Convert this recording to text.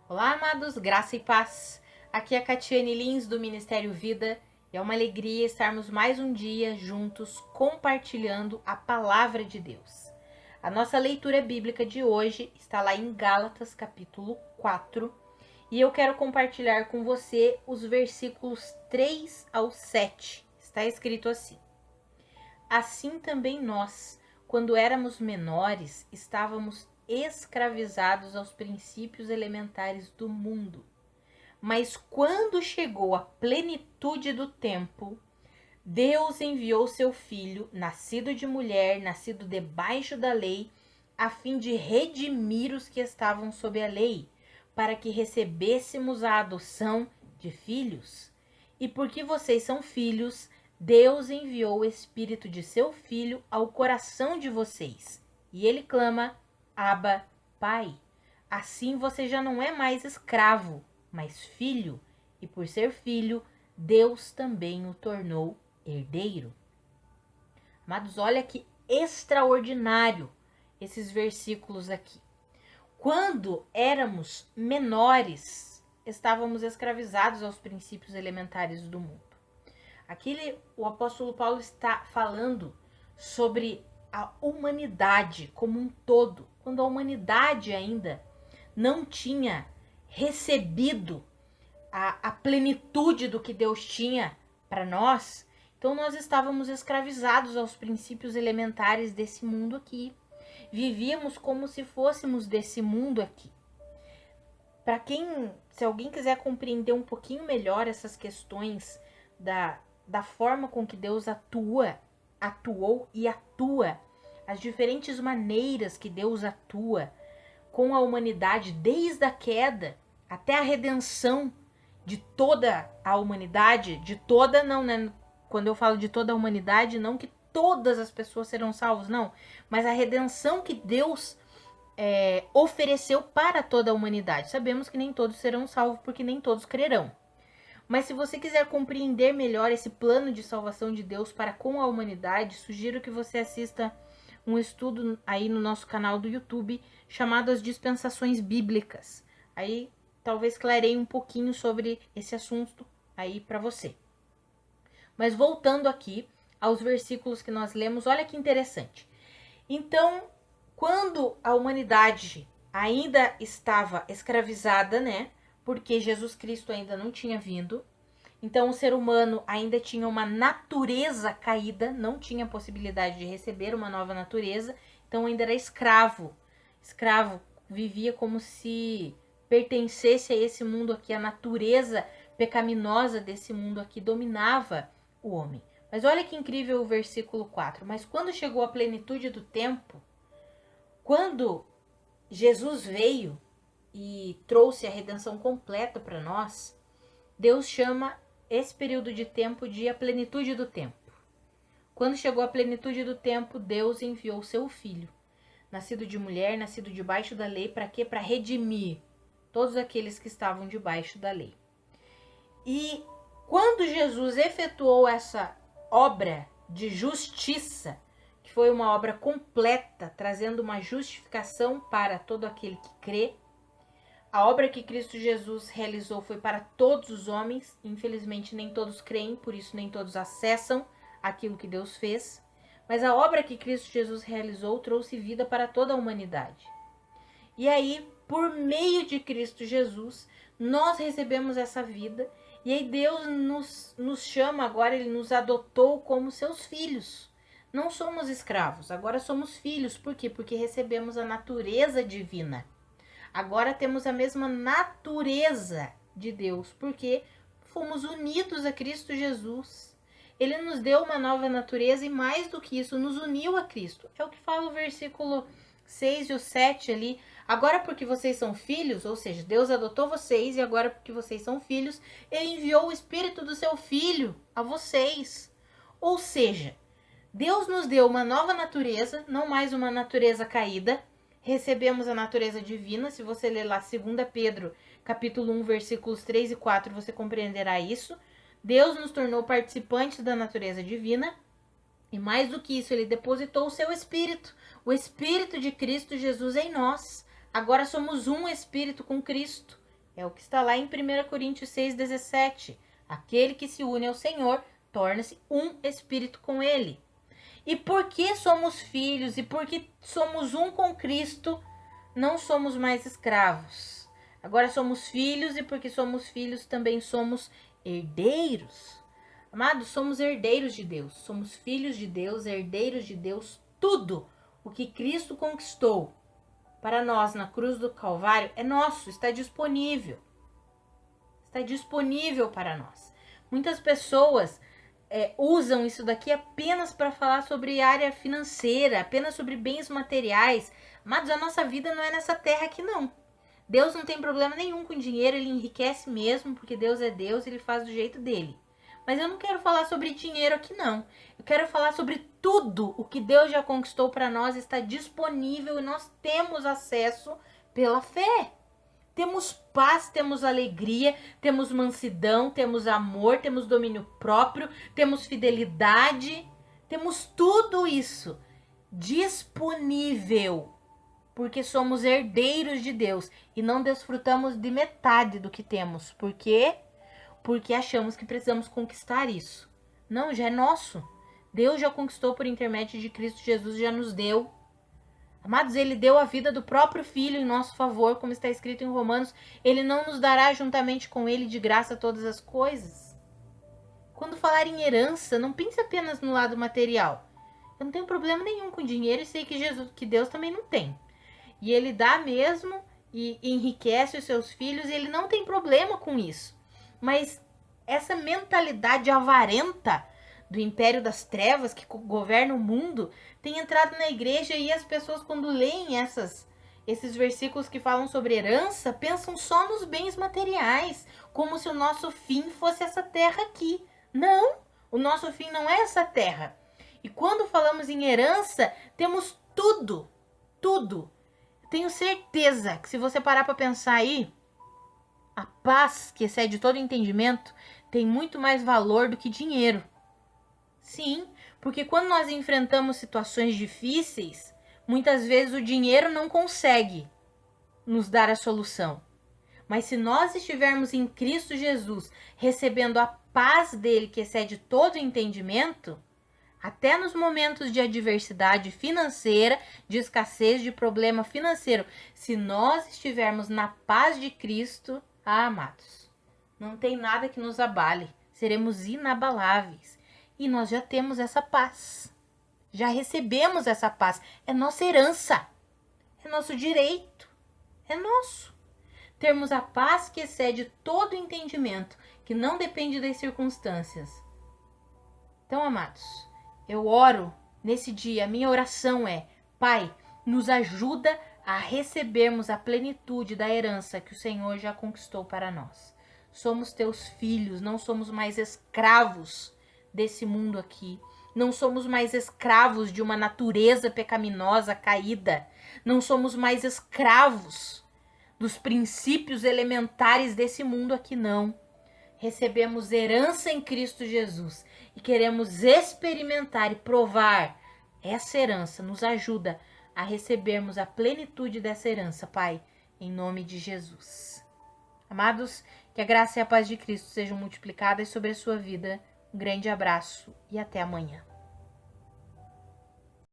Olá, amados, graça e paz. Aqui é a Catiane Lins do Ministério Vida e é uma alegria estarmos mais um dia juntos compartilhando a palavra de Deus. A nossa leitura bíblica de hoje está lá em Gálatas, capítulo 4, e eu quero compartilhar com você os versículos 3 ao 7. Está escrito assim: Assim também nós, quando éramos menores, estávamos escravizados aos princípios elementares do mundo. Mas quando chegou a plenitude do tempo, Deus enviou seu filho, nascido de mulher, nascido debaixo da lei, a fim de redimir os que estavam sob a lei, para que recebêssemos a adoção de filhos. E porque vocês são filhos, Deus enviou o Espírito de seu Filho ao coração de vocês. E ele clama: Abba, Pai. Assim você já não é mais escravo, mas filho. E por ser filho, Deus também o tornou herdeiro. Amados, olha que extraordinário esses versículos aqui. Quando éramos menores, estávamos escravizados aos princípios elementares do mundo. Aqui o apóstolo Paulo está falando sobre a humanidade como um todo, quando a humanidade ainda não tinha recebido a plenitude do que Deus tinha para nós. Então nós estávamos escravizados aos princípios elementares desse mundo aqui. Vivíamos como se fôssemos desse mundo aqui. Se alguém quiser compreender um pouquinho melhor essas questões da forma com que Deus atuou e atua, as diferentes maneiras que Deus atua com a humanidade, desde a queda até a redenção de toda a humanidade, de toda não, né? Quando eu falo de toda a humanidade, não que todas as pessoas serão salvas, não, mas a redenção que Deus ofereceu para toda a humanidade. Sabemos que nem todos serão salvos, porque nem todos crerão. Mas se você quiser compreender melhor esse plano de salvação de Deus para com a humanidade, sugiro que você assista um estudo aí no nosso canal do YouTube chamado As Dispensações Bíblicas. Aí talvez clareie um pouquinho sobre esse assunto aí para você. Mas voltando aqui aos versículos que nós lemos, olha que interessante. Então, quando a humanidade ainda estava escravizada, né? Porque Jesus Cristo ainda não tinha vindo. Então o ser humano ainda tinha uma natureza caída, não tinha possibilidade de receber uma nova natureza, então ainda era escravo. Escravo, vivia como se pertencesse a esse mundo aqui, a natureza pecaminosa desse mundo aqui dominava o homem. Mas olha que incrível o versículo 4. Mas quando chegou a plenitude do tempo, quando Jesus veio e trouxe a redenção completa para nós, Deus chama esse período de tempo de a plenitude do tempo. Quando chegou a plenitude do tempo, Deus enviou seu filho, nascido de mulher, nascido debaixo da lei, para quê? Para redimir todos aqueles que estavam debaixo da lei. E quando Jesus efetuou essa obra de justiça, que foi uma obra completa, trazendo uma justificação para todo aquele que crê, a obra que Cristo Jesus realizou foi para todos os homens. Infelizmente, nem todos creem, por isso nem todos acessam aquilo que Deus fez. Mas a obra que Cristo Jesus realizou trouxe vida para toda a humanidade. E aí, por meio de Cristo Jesus, nós recebemos essa vida. E aí Deus nos chama agora, Ele nos adotou como seus filhos. Não somos escravos, agora somos filhos. Por quê? Porque recebemos a natureza divina. Agora temos a mesma natureza de Deus, porque fomos unidos a Cristo Jesus. Ele nos deu uma nova natureza e mais do que isso, nos uniu a Cristo. É o que fala o versículo 6 e o 7 ali. Agora porque vocês são filhos, ou seja, Deus adotou vocês e agora porque vocês são filhos, Ele enviou o Espírito do seu Filho a vocês. Ou seja, Deus nos deu uma nova natureza, não mais uma natureza caída. Recebemos a natureza divina. Se você ler lá 2 Pedro, capítulo 1, versículos 3 e 4, você compreenderá isso. Deus nos tornou participantes da natureza divina. E mais do que isso, Ele depositou o seu Espírito, o Espírito de Cristo Jesus em nós. Agora somos um Espírito com Cristo. É o que está lá em 1 Coríntios 6,17. Aquele que se une ao Senhor torna-se um espírito com ele. E porque somos filhos e porque somos um com Cristo, não somos mais escravos. Agora somos filhos e porque somos filhos também somos herdeiros. Amados, somos herdeiros de Deus. Somos filhos de Deus, herdeiros de Deus. Tudo o que Cristo conquistou para nós na cruz do Calvário é nosso, está disponível. Está disponível para nós. Muitas pessoas usam isso daqui apenas para falar sobre área financeira, apenas sobre bens materiais. Mas a nossa vida não é nessa terra aqui não. Deus não tem problema nenhum com dinheiro, ele enriquece mesmo, porque Deus é Deus, ele faz do jeito dele. Mas eu não quero falar sobre dinheiro aqui não. Eu quero falar sobre tudo o que Deus já conquistou para nós, está disponível e nós temos acesso pela fé. Temos paz, temos alegria, temos mansidão, temos amor, temos domínio próprio, temos fidelidade, temos tudo isso disponível, porque somos herdeiros de Deus e não desfrutamos de metade do que temos. Por quê? Porque achamos que precisamos conquistar isso. Não, já é nosso. Deus já conquistou por intermédio de Cristo Jesus, já nos deu. Amados, ele deu a vida do próprio Filho em nosso favor, como está escrito em Romanos. Ele não nos dará juntamente com ele de graça todas as coisas. Quando falar em herança, não pense apenas no lado material. Eu não tenho problema nenhum com dinheiro e sei que Deus também não tem. E ele dá mesmo e enriquece os seus filhos e ele não tem problema com isso. Mas essa mentalidade avarenta do império das trevas que governa o mundo tem entrado na igreja e as pessoas, quando leem esses versículos que falam sobre herança, pensam só nos bens materiais, como se o nosso fim fosse essa terra aqui. Não, o nosso fim não é essa terra. E quando falamos em herança, temos tudo, tudo. Tenho certeza que se você parar para pensar aí, a paz que excede todo entendimento tem muito mais valor do que dinheiro. Sim, porque quando nós enfrentamos situações difíceis, muitas vezes o dinheiro não consegue nos dar a solução. Mas se nós estivermos em Cristo Jesus, recebendo a paz dele que excede todo entendimento, até nos momentos de adversidade financeira, de escassez, de problema financeiro, se nós estivermos na paz de Cristo, amados, não tem nada que nos abale, seremos inabaláveis. E nós já temos essa paz, já recebemos essa paz, é nossa herança, é nosso direito, é nosso. Termos a paz que excede todo entendimento, que não depende das circunstâncias. Então, amados, eu oro nesse dia, a minha oração é: Pai, nos ajuda a recebermos a plenitude da herança que o Senhor já conquistou para nós. Somos teus filhos, não somos mais escravos desse mundo aqui. Não somos mais escravos de uma natureza pecaminosa caída. Não somos mais escravos dos princípios elementares desse mundo aqui, não. Recebemos herança em Cristo Jesus e queremos experimentar e provar essa herança. Nos ajuda a recebermos a plenitude dessa herança, Pai, em nome de Jesus. Amados, que a graça e a paz de Cristo sejam multiplicadas sobre a sua vida. Um grande abraço e até amanhã.